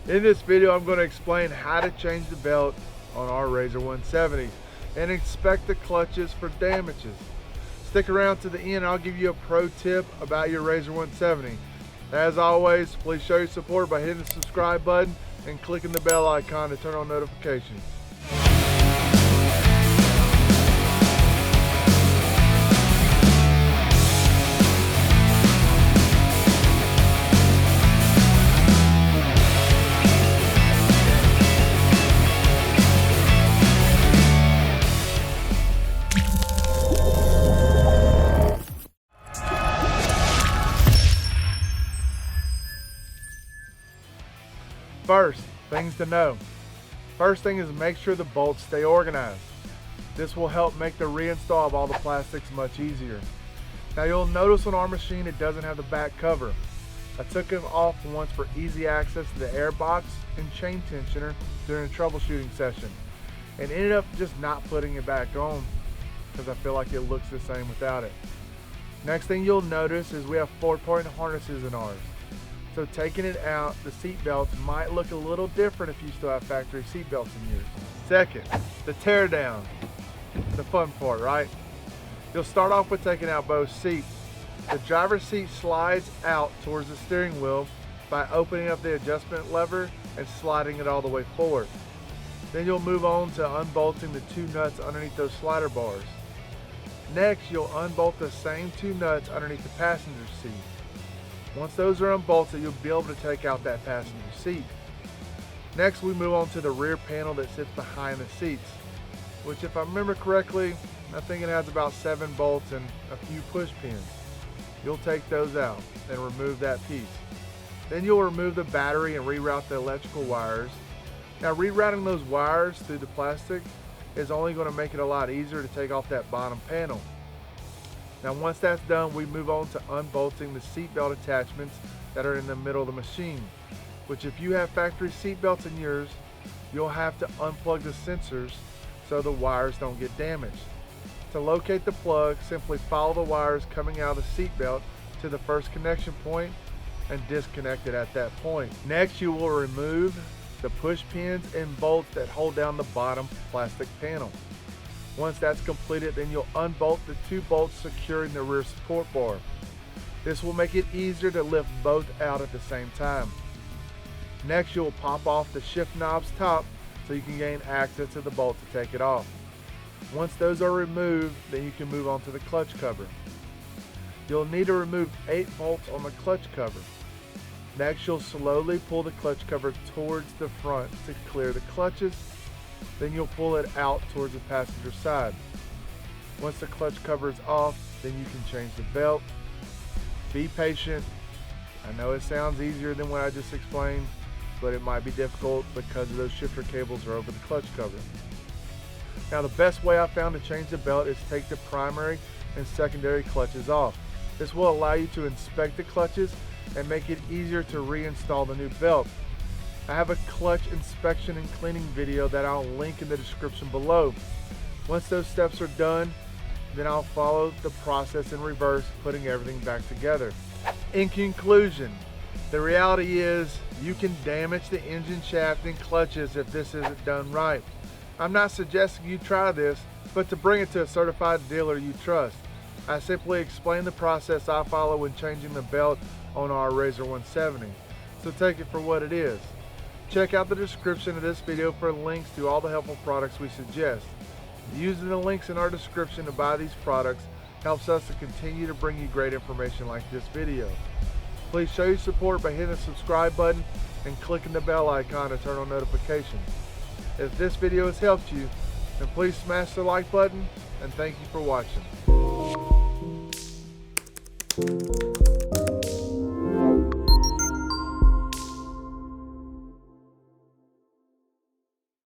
In this video, I'm going to explain how to change the belt on our Rzr 170 and inspect the clutches for damages. Stick around to the end, I'll give you a pro tip about your Rzr 170. As always, please show your support by hitting the subscribe button and clicking the bell icon to turn on notifications. First, things to know. First thing is make sure the bolts stay organized. This will help make the reinstall of all the plastics much easier. Now you'll notice on our machine it doesn't have the back cover. I took it off once for easy access to the air box and chain tensioner during a troubleshooting session, and ended up just not putting it back on because I feel like it looks the same without it. Next thing you'll notice is we have 4-point harnesses in ours. So taking it out, the seat belts might look a little different if you still have factory seat belts in yours. Second, the teardown. The fun part, right? You'll start off with taking out both seats. The driver's seat slides out towards the steering wheel by opening up the adjustment lever and sliding it all the way forward. Then you'll move on to unbolting the 2 nuts underneath those slider bars. Next, you'll unbolt the same 2 nuts underneath the passenger seat. Once those are unbolted, you'll be able to take out that passenger seat. Next, we move on to the rear panel that sits behind the seats, which, if I remember correctly, I think it has about 7 bolts and a few push pins. You'll take those out and remove that piece. Then you'll remove the battery and reroute the electrical wires. Now, rerouting those wires through the plastic is only going to make it a lot easier to take off that bottom panel. Now once that's done, we move on to unbolting the seat belt attachments that are in the middle of the machine, which if you have factory seat belts in yours, you'll have to unplug the sensors so the wires don't get damaged. To locate the plug, simply follow the wires coming out of the seat belt to the first connection point and disconnect it at that point. Next, you will remove the push pins and bolts that hold down the bottom plastic panel. Once that's completed, then you'll unbolt the 2 bolts securing the rear support bar. This will make it easier to lift both out at the same time. Next, you'll pop off the shift knob's top so you can gain access to the bolt to take it off. Once those are removed, then you can move on to the clutch cover. You'll need to remove 8 bolts on the clutch cover. Next, you'll slowly pull the clutch cover towards the front to clear the clutches. Then you'll pull it out towards the passenger side. Once the clutch cover is off, then you can change the belt. Be patient. I know it sounds easier than what I just explained, but it might be difficult because those shifter cables are over the clutch cover. Now the best way I found to change the belt is take the primary and secondary clutches off. This will allow you to inspect the clutches and make it easier to reinstall the new belt. I have a clutch inspection and cleaning video that I'll link in the description below. Once those steps are done, then I'll follow the process in reverse, putting everything back together. In conclusion, the reality is you can damage the engine shaft and clutches if this isn't done right. I'm not suggesting you try this, but to bring it to a certified dealer you trust. I simply explain the process I follow when changing the belt on our Rzr 170, so take it for what it is. Check out the description of this video for links to all the helpful products we suggest. Using the links in our description to buy these products helps us to continue to bring you great information like this video. Please show your support by hitting the subscribe button and clicking the bell icon to turn on notifications. If this video has helped you, then please smash the like button, and thank you for watching.